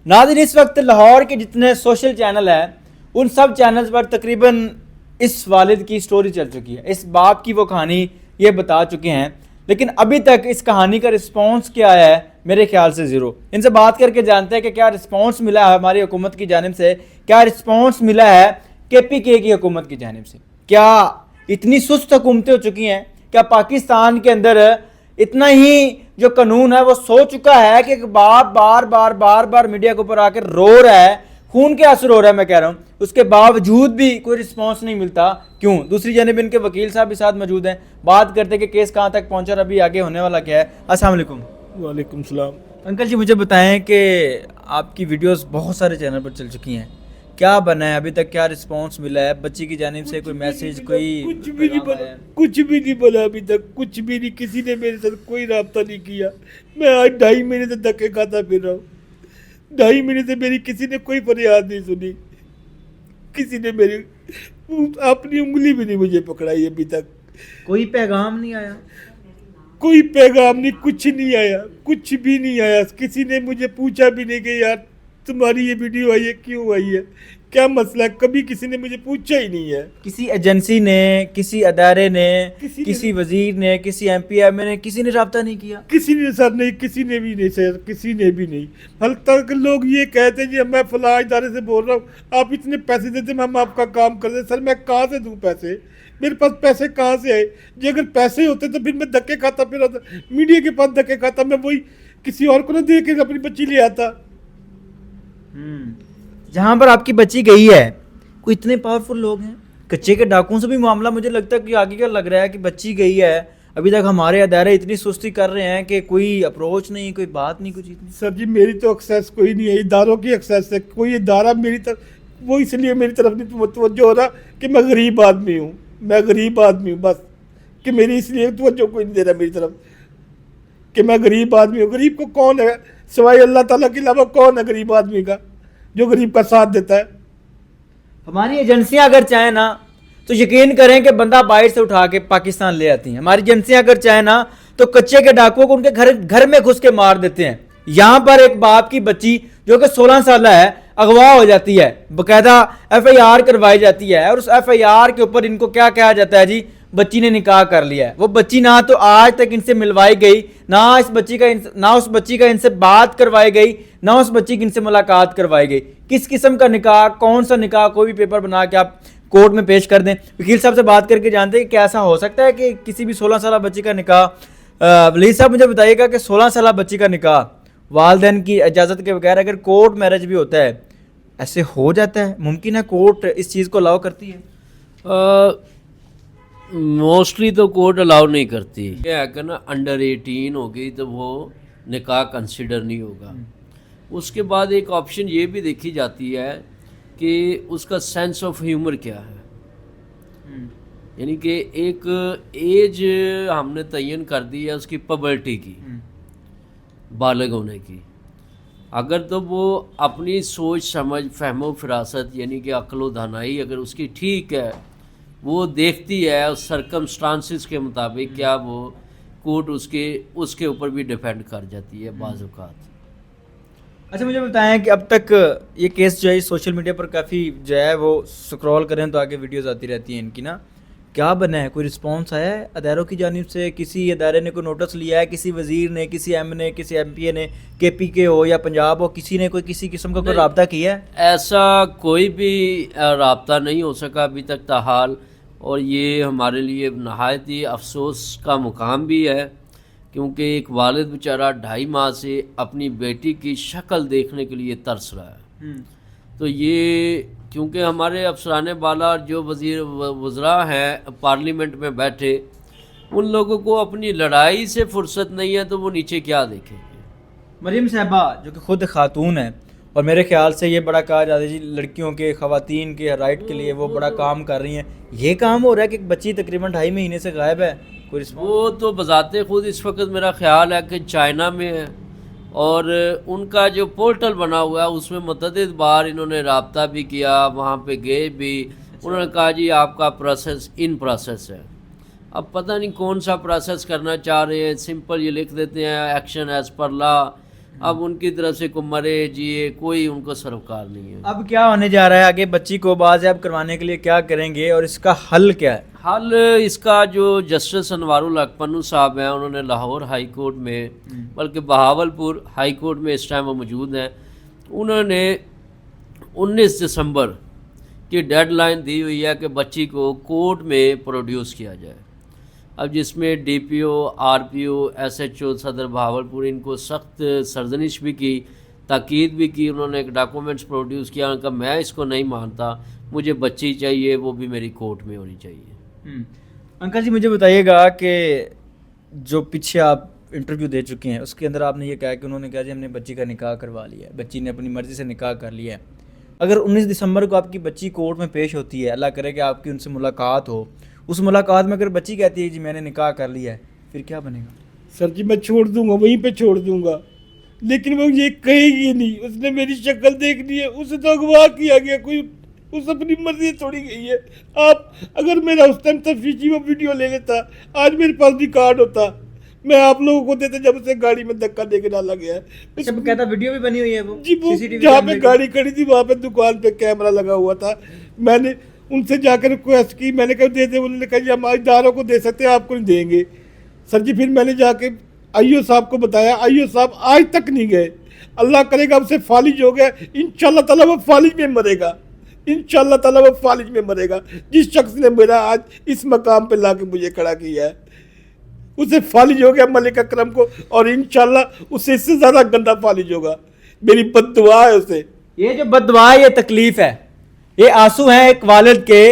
नाज़रीन इस वक्त लाहौर के जितने सोशल चैनल हैं उन सब चैनल्स पर तकरीबन इस वालिद की स्टोरी चल चुकी है, इस बाप की वो कहानी ये बता चुके हैं, लेकिन अभी तक इस कहानी का रिस्पांस क्या आया है मेरे ख्याल से ज़ीरो। इनसे बात करके जानते हैं कि क्या रिस्पांस मिला है हमारी हुकूमत की जानिब से, क्या रिस्पांस मिला है KPK की हुकूमत की जानिब से। क्या इतनी सुस्त हुकूमतें हो चुकी हैं, क्या पाकिस्तान के अंदर इतना ही जो कानून है वो सो चुका है कि बाप बार बार मीडिया के ऊपर आकर रो रहा है, खून के आंसू रो रहा है, मैं कह रहा हूँ, उसके बावजूद भी कोई रिस्पांस नहीं मिलता, क्यों? दूसरी जानिब इनके वकील साहब भी साथ मौजूद हैं, बात करते हैं कि केस कहाँ तक पहुँचा और अभी आगे होने वाला क्या है। अस्सलाम वालेकुम। वालेकुम सलाम। अंकल जी मुझे बताएं कि आपकी वीडियोस बहुत सारे चैनल पर चल चुकी हैं, क्या बना है अभी तक, क्या रिस्पांस मिला है बच्ची की जानिब से, कोई मैसेज, कोई कुछ भी नहीं बना, कुछ भी नहीं बना अभी तक, कुछ भी नहीं। किसी ने मेरे साथ कोई राब्ता नहीं किया। मैं आज 2.5 महीने से धक्के खाता फिर रहा हूँ। 2.5 महीने से मेरी किसी ने कोई फरियाद नहीं सुनी, किसी ने मेरी अपनी उंगली भी नहीं मुझे पकड़ाई अभी तक। कोई पैगाम नहीं आया, कोई पैगाम नहीं, कुछ नहीं आया, कुछ भी नहीं आया। किसी ने मुझे पूछा भी नहीं कि यार तुम्हारी ये वीडियो आई है, क्यों आई है, क्या मसला है, कभी किसी ने मुझे पूछा ही नहीं है। किसी एजेंसी ने, किसी अदारे ने, किसी वजीर ने, किसी MPM ने, किसी ने रब्ता नहीं किया? किसी ने सर नहीं, किसी ने भी नहीं सर, किसी ने भी नहीं। हल तक लोग ये कहते हैं जी मैं फलां इदारे से बोल रहा हूँ, आप इतने पैसे देते हम आपका काम कर दें। सर मैं कहाँ से दूँ पैसे, मेरे पास पैसे कहाँ से आए? जी अगर पैसे होते तो फिर मैं धक्के खाता, फिर मीडिया के पास धक्के खाता, मैं वही किसी और को ना दे के अपनी बच्ची ले आता। जहाँ पर आपकी बच्ची गई है कोई इतने पावरफुल लोग हैं, कच्चे के डाकुओं से भी मामला मुझे लगता है कि आगे का लग रहा है कि बच्ची गई है, अभी तक हमारे अदारे इतनी सुस्ती कर रहे हैं कि कोई अप्रोच नहीं, कोई बात नहीं, कुछ नहीं। सर जी मेरी तो एक्सेस कोई नहीं है, इदारों की एक्सेस है, कोई इदारा मेरी तरफ वो इसलिए मेरी तरफ नहीं तवज्जो हो रहा कि मैं गरीब आदमी हूँ, मैं गरीब आदमी हूँ बस, कि मेरी इसलिए तवज्जो कोई नहीं दे रहा मेरी तरफ कि मैं गरीब आदमी हूँ। गरीब को कौन है सिवाय अल्लाह ताला के अलावा, कौन है गरीब आदमी का जो गरीब का साथ देता है? हमारी एजेंसियां अगर चाहें ना तो यकीन करें कि बंदा बाहर से उठा के पाकिस्तान ले आती हैं। हमारी एजेंसियां अगर चाहें ना तो कच्चे के डाकुओं को उनके घर में घुस के मार देते हैं। यहाँ पर एक बाप की बच्ची जो कि 16 साल है अगवा हो जाती है, बकायदा FIR करवाई जाती है, और उस FIR के ऊपर इनको क्या कहा जाता है जी, बच्ची ने निकाह कर लिया है। वो बच्ची ना तो आज तक इनसे मिलवाई गई, ना उस बच्ची का इनसे बात करवाई गई, ना उस बच्ची की इनसे मुलाकात करवाई गई। किस किस्म का निकाह, कौन सा निकाह, कोई भी पेपर बना के आप कोर्ट में पेश कर दें। वकील साहब से बात करके जानते हैं कि क्या ऐसा हो सकता है कि किसी भी 16 साल बच्ची का निकाह, वली साहब मुझे बताइएगा कि 16 साल बच्ची का निकाह वालिदैन की इजाज़त के बगैर अगर कोर्ट मैरिज भी होता है, ऐसे हो जाता है, मुमकिन है कोर्ट इस चीज़ को अलाउ करती है? मोस्टली तो कोर्ट अलाउ नहीं करती है कि ना अंडर 18 हो गई तो वो निकाह कंसिडर नहीं होगा। उसके बाद एक ऑप्शन ये भी देखी जाती है कि उसका सेंस ऑफ ह्यूमर क्या है, यानी कि एक एज हमने तयन कर दी है उसकी पबर्टी की, बालिग होने की। अगर तो वो अपनी सोच समझ फहमो फरासत यानी कि अक्ल दानाई अगर उसकी ठीक है, वो देखती है उस सरकमस्टांसिस के मुताबिक, क्या वो कोर्ट उसके ऊपर भी डिपेंड कर जाती है बाज़ औक़ात। अच्छा मुझे बताएं कि अब तक ये केस जो है सोशल मीडिया पर काफ़ी जो है वो स्क्रॉल करें तो आगे वीडियोस आती रहती हैं इनकी ना, क्या बना है, कोई रिस्पांस आया है अदारों की जानिब से? किसी अदारे ने कोई नोटिस लिया है, किसी वजीर ने, किसी M ने, किसी MPA ने, KPK हो या पंजाब हो, किसी ने कोई किसी किस्म का कोई रब्ता किया है? ऐसा कोई भी रब्ता नहीं हो सका अभी तक ताहाल, और ये हमारे लिए नहायत ही अफसोस का मुकाम भी है, क्योंकि एक वालिद बेचारा 2.5 माह से अपनी बेटी की शक्ल देखने के लिए तरस रहा है। तो ये क्योंकि हमारे अफसरान बाला जो वज़रा हैं पार्लियामेंट में बैठे, उन लोगों को अपनी लड़ाई से फुर्सत नहीं है तो वो नीचे क्या देखेंगे। मरीम साहबा जो कि खुद खातून है और मेरे ख्याल से ये बड़ा कहा जाता है जी लड़कियों के, ख़वातीन के राइट के लिए वो बड़ा काम कर रही हैं, ये काम हो रहा है कि बच्ची तकरीबन 2.5 महीने से गायब है, कोई वो तो बजाते खुद इस वक्त मेरा ख्याल है कि चाइना में है, और उनका जो पोर्टल बना हुआ है उसमें मुतअद्दिद बार इन्होंने रब्ता भी किया, वहाँ पे गए भी, उन्होंने कहा जी आपका प्रोसेस इन प्रोसेस है। अब पता नहीं कौन सा प्रोसेस करना चाह रहे हैं, सिंपल ये लिख देते हैं एक्शन एज पर लॉ, اب ان کی طرف سے کوئی مرے جیے کوئی ان کو سروکار نہیں ہے. اب کیا ہونے جا رہا ہے آگے؟ بچی کو بازیاب کروانے کے لیے کیا کریں گے اور اس کا حل کیا ہے؟ حل اس کا جو جسٹس انوار الحق پنو صاحب ہیں انہوں نے لاہور ہائی کورٹ میں بلکہ بہاولپور ہائی کورٹ میں اس ٹائم وہ موجود ہیں, انہوں نے 19 دسمبر کی ڈیڈ لائن دی ہوئی ہے کہ بچی کو کورٹ میں پروڈیوس کیا جائے. اب جس میں ڈی پی او, آر پی او, ایس ایچ او صدر بہاولپور ان کو سخت سرزنش بھی کی, تاکید بھی کی. انہوں نے ایک ڈاکومنٹس پروڈیوس کیا, ان کا میں اس کو نہیں مانتا, مجھے بچی چاہیے, وہ بھی میری کورٹ میں ہونی چاہیے. انکل جی مجھے بتائیے گا کہ جو پیچھے آپ انٹرویو دے چکے ہیں اس کے اندر آپ نے یہ کہا کہ انہوں نے کہا جی ہم نے بچی کا نکاح کروا لیا ہے, بچی نے اپنی مرضی سے نکاح کر لیا ہے. اگر 19 دسمبر کو آپ کی بچی کورٹ میں پیش ہوتی ہے, اللہ کرے کہ آپ کی ان سے ملاقات ہو, اس ملاقات میں اگر بچی کہتی ہے جی میں نے نکاح کر لیا ہے, پھر کیا بنے گا؟ سر جی میں چھوڑ دوں گا, وہیں پہ چھوڑ دوں گا, لیکن وہ یہ کہے گی نہیں. اس نے میری شکل دیکھنی ہے, اسے تو اغوا کیا گیا, کوئی اس اپنی مرضی تھوڑی گئی ہے. آپ اگر میرا اس ٹائم تفصیلی وہ ویڈیو لے لیتا, آج میرے پاس بھی کارڈ ہوتا, میں آپ لوگوں کو دیتا جب اسے گاڑی میں دھکا دے کے ڈالا گیا ہے. اچھا کہتا ویڈیو بھی بنی ہوئی ہے وہ جی وہ جہاں پہ گاڑی کھڑی تھی وہاں پہ دکان پہ کیمرہ لگا ہوا تھا. میں نے ان سے جا کے ریکویسٹ کی, میں نے کہا دے دے, انہوں نے کہا جی ہم اداروں کو دے سکتے ہیں, آپ کو نہیں دیں گے. سر جی پھر میں نے جا کے آئی او صاحب کو بتایا, آئی او صاحب آج تک نہیں گئے. اللہ کرے گا اب سے فالج ہو گیا, انشاءاللہ تعالیٰ وہ فالج میں مرے گا, انشاءاللہ تعالیٰ وہ فالج میں مرے گا. جس شخص نے میرا آج اس مقام پہ لا کے مجھے کھڑا کیا ہے اسے فالج ہو گیا ملک اکرم کو, اور انشاءاللہ اسے اس سے زیادہ گندہ فالج ہوگا. میری بد دعا ہے اسے. یہ جو بد دعا ہے, یہ تکلیف ہے, یہ آنسو ہیں ایک والد کے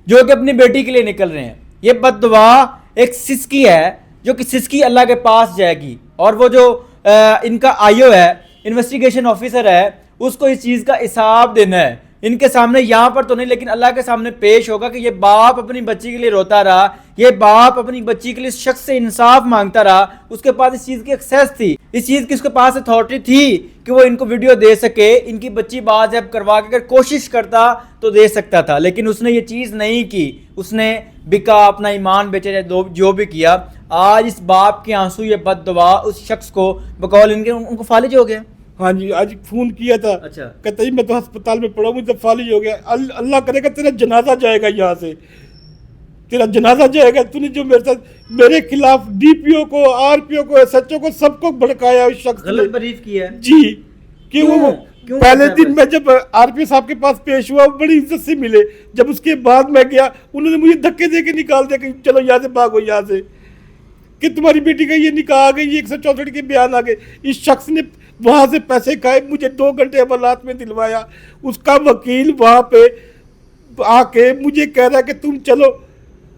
جو کہ اپنی بیٹی کے لیے نکل رہے ہیں. یہ بد دعا ایک سسکی ہے جو کہ سسکی اللہ کے پاس جائے گی, اور وہ جو ان کا آئی او ہے, انویسٹیگیشن آفیسر ہے, اس کو اس چیز کا حساب دینا ہے. ان کے سامنے یہاں پر تو نہیں لیکن اللہ کے سامنے پیش ہوگا کہ یہ باپ اپنی بچی کے لیے روتا رہا, یہ باپ اپنی بچی کے لیے اس شخص سے انصاف مانگتا رہا. اس کے پاس اس چیز کی ایکسیس تھی, اس چیز کی اس کے پاس اتھارٹی تھی کہ وہ ان کو ویڈیو دے سکے, ان کی بچی بازیاب کروا کے اگر کوشش کرتا تو دے سکتا تھا, لیکن اس نے یہ چیز نہیں کی. اس نے بکا, اپنا ایمان بیچے, جو بھی کیا. آج اس باپ کے آنسو, یہ بد دعا اس شخص کو بقول ان کو فالج ہو گیا. ہاں جی آج فون کیا تھا, اچھا کہتا جی میں تو ہسپتال میں پڑا ہوں, مجھے فالج ہو گیا. اللہ کرے گا تیرا جنازہ جائے گا یہاں سے, تیرا جنازہ جائے گا. تو نے جو میرے ساتھ میرے خلاف ڈی پی او کو, آر پی او کو, ایس ایچ او کو, سب کو بھڑکایا اس شخص نے. غلط بریف کیا ہے جی کہ وہ پہلے دن میں جب آر پی او صاحب کے پاس پیش ہوا بڑی عزت سے ملے, جب اس کے بعد میں گیا انہوں نے مجھے دھکے دے کے نکال دیا کہ چلو یہاں سے بھاگو یہاں سے, کہ تمہاری بیٹی کا یہ نکاح آ گئی, یہ 164 کے بیان آ گئے. اس شخص نے وہاں سے پیسے کھائے, مجھے 2 گھنٹے حوالات میں دلوایا. اس کا وکیل وہاں پہ آ کے مجھے کہہ رہا ہے کہ تم چلو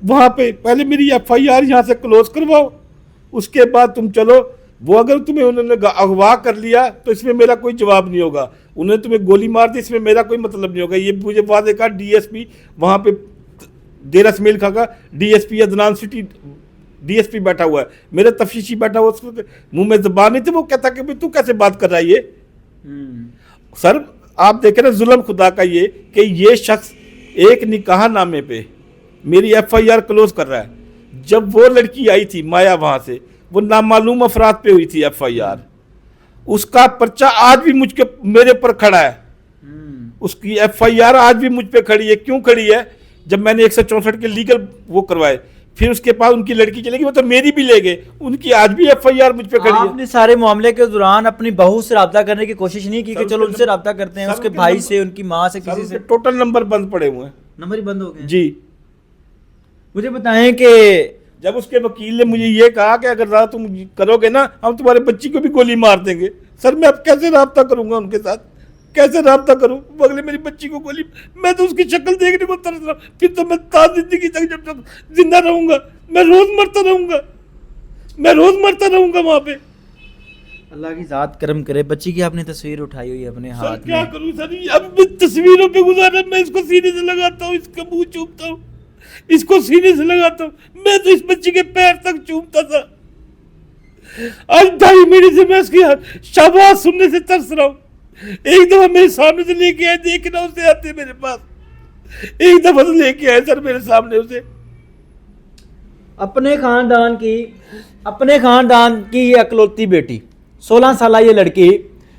وہاں پہ, پہلے میری ایف آئی آر یہاں سے کلوز کرواؤ, اس کے بعد تم چلو. وہ اگر تمہیں انہوں نے اغوا کر لیا تو اس میں میرا کوئی جواب نہیں ہوگا, انہوں نے تمہیں گولی مار دی, اس میں میرا کوئی مطلب نہیں ہوگا. یہ مجھے واضح کہا ڈی ایس پی وہاں پہ دیر اسمیل کھا کا, D S P Adnan city D S P بیٹھا ہوا ہے, میرا تفتیشی بیٹھا ہوا, اس کو منہ میں زبان نہیں تھی. وہ کہتا کہ تو کیسے بات کر رہا ہے یہ. سر آپ دیکھیں نا ظلم خدا کا یہ کہ یہ شخص ایک نکاح نامے پہ میری ایف آئی آر کلوز کر رہا ہے. جب وہ لڑکی آئی تھی مایا وہاں سے, وہ نامعلوم افراد پہ ہوئی تھی ایف آئی آر, اس کا پرچہ آج بھی مجھ کے میرے پر کھڑا ہے. اس کی ایف آئی آر آج بھی مجھ پہ کھڑی ہے. کیوں کھڑی ہے؟ جب میں نے 164 کے لیگل وہ کروائے, پھر اس کے بعد ان کی لڑکی چلے گی, وہ تو میری بھی لے گئے, ان کی آج بھی ایف آئی آر مجھ پہ کھڑی ہے. آپ نے سارے معاملے کے دوران اپنی بہو سے رابطہ کرنے کی کوشش نہیں کی کہ چلو ان سے رابطہ کرتے ہیں, اس کے بھائی سے, ان کی ماں سے, کسی سے؟ ٹوٹل نمبر بند پڑے ہوئے ہیں, نمبر ہی بند ہو گئے جی. مجھے بتائیں کہ جب اس کے وکیل نے مجھے یہ کہا کہ اگر رات تم کرو گے نا ہم تمہارے بچی کو بھی گولی مار دیں گے. سر میں اب کیسے رابطہ کروں گا ان کے ساتھ, کیسے رابطہ کروں؟ وہ اگلے میری بچی کو گولی, میں تو اس کی شکل دیکھنے کو ترس رہا ہوں. پھر تو میں تا زندگی تک جب تک زندہ رہوں گا میں روز مرتا رہوں گا, میں روز مرتا رہوں گا وہاں پہ. اللہ کی ذات کرم کرے. بچی کی آپ نے تصویر اٹھائی ہوئی ہے اپنے سر ہاتھ کیا میں, کروں سر, اب میں تصویروں پہ گزارا, میں اس کو سینے سے لگاتا ہوں, اس کا منہ چومتا ہوں, اس کو سینے سے لگاتا ہوں. میں تو اس بچی کے پیر تک چومتا تھا. آج 2.5 مہینے سے میں اس کی شاباش سننے سے ترس رہا ہوں. ایک دفعہ میرے سامنے سے لے کے آئے, دیکھنا اسے آتے میرے پاس, ایک دفعہ سے لے کے آئے سر میرے سامنے اسے. اپنے خاندان کی یہ اکلوتی بیٹی, 16 साल ये लड़की,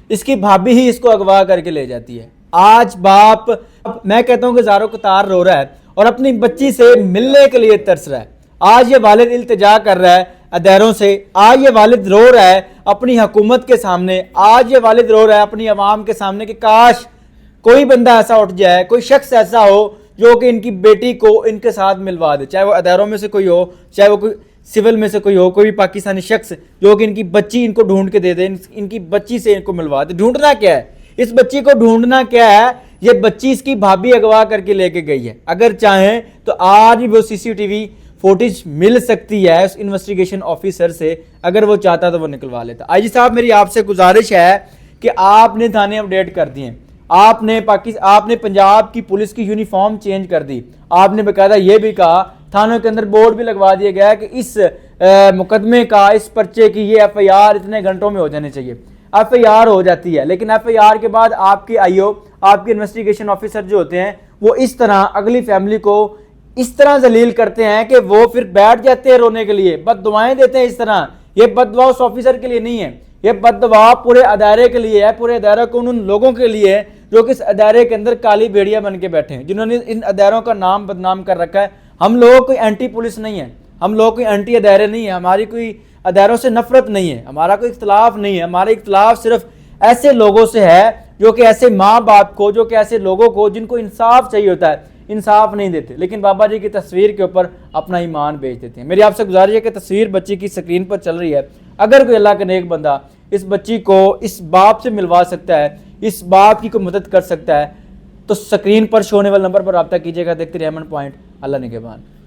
इसकी भाभी ही इसको अगवा करके ले जाती है। आज बाप, मैं कहता हूँ कि ज़ारो कतार रो रहा है और अपनी बच्ची से मिलने के लिए तरस रहा है। आज ये वालिद इल्तिजा कर रहा है अदारों से, आज ये वालिद रो रहा है अपनी हुकूमत के सामने, आज ये वालिद रो रहा है अपनी आवाम के सामने कि काश कोई बंदा ऐसा उठ जाए, कोई शख्स ऐसा हो जो कि इनकी बेटी को इनके साथ मिलवा दे, चाहे वो अदारों में से कोई हो, चाहे वो कोई सिविल में से कोई हो, कोई भी पाकिस्तानी शख्स जो कि इनकी बच्ची इनको ढूंढ के दे दे, इनकी बच्ची से इनको मिलवा दे। ढूंढना क्या है इस बच्ची को? ढूंढना क्या है? ये बच्ची इसकी भाभी अगवा करके लेके गई है। अगर चाहें तो आज भी वो सीसीटीवी फुटेज मिल सकती है उस इन्वेस्टिगेशन ऑफिसर से, अगर वो चाहता तो वो निकलवा लेता। आईजी साहब, मेरी आपसे गुजारिश है कि आपने थाने अपडेट कर दिए, आपने पंजाब की पुलिस की यूनिफॉर्म चेंज कर दी, आपने बकायदा ये भी कहा, थानों के अंदर बोर्ड भी लगवा दिया गया कि इस मुकदमे का, इस पर्चे की ये एफआईआर इतने घंटों में हो जानी चाहिए। एफआईआर हो जाती है, लेकिन एफआईआर के बाद आपकी आईओ, आपके इन्वेस्टिगेशन ऑफिसर जो होते हैं वो इस तरह अगली फैमिली को इस तरह जलील करते हैं कि वो फिर बैठ जाते हैं रोने के लिए, बददुआएं देते हैं इस तरह। ये बददुआ उस ऑफिसर के लिए नहीं है, ये बददुआ पूरे अदारे के लिए है, पूरे अदारे को उन लोगों के लिए है जो कि इस अदारे के अंदर काली भेड़िया बन के बैठे हैं, जिन्होंने इन अदारों का नाम बदनाम कर रखा है। हम लोग कोई एंटी पुलिस नहीं है, हम लोग कोई एंटी अदारे नहीं है, हमारी कोई अदारों से नफरत नहीं है, हमारा कोई इख्तलाफ नहीं है। हमारा इख्तलाफ सिर्फ ऐसे लोगों से है जो कि ऐसे माँ बाप को, जो कि ऐसे लोगों को जिनको इंसाफ चाहिए होता है, इंसाफ नहीं देते, लेकिन बाबा जी की तस्वीर के ऊपर अपना ईमान बेच देते हैं। मेरी आपसे गुजारिश है कि तस्वीर बच्ची की स्क्रीन पर चल रही है, अगर कोई अल्लाह का नेक बंदा इस बच्ची को इस बाप से मिलवा सकता है, इस बाप की कोई मदद कर सकता है, तो स्क्रीन पर शो होने वाले नंबर पर रब्ता कीजिएगा। देखते रहिए अमन पॉइंट। अल्लाह निगहबान।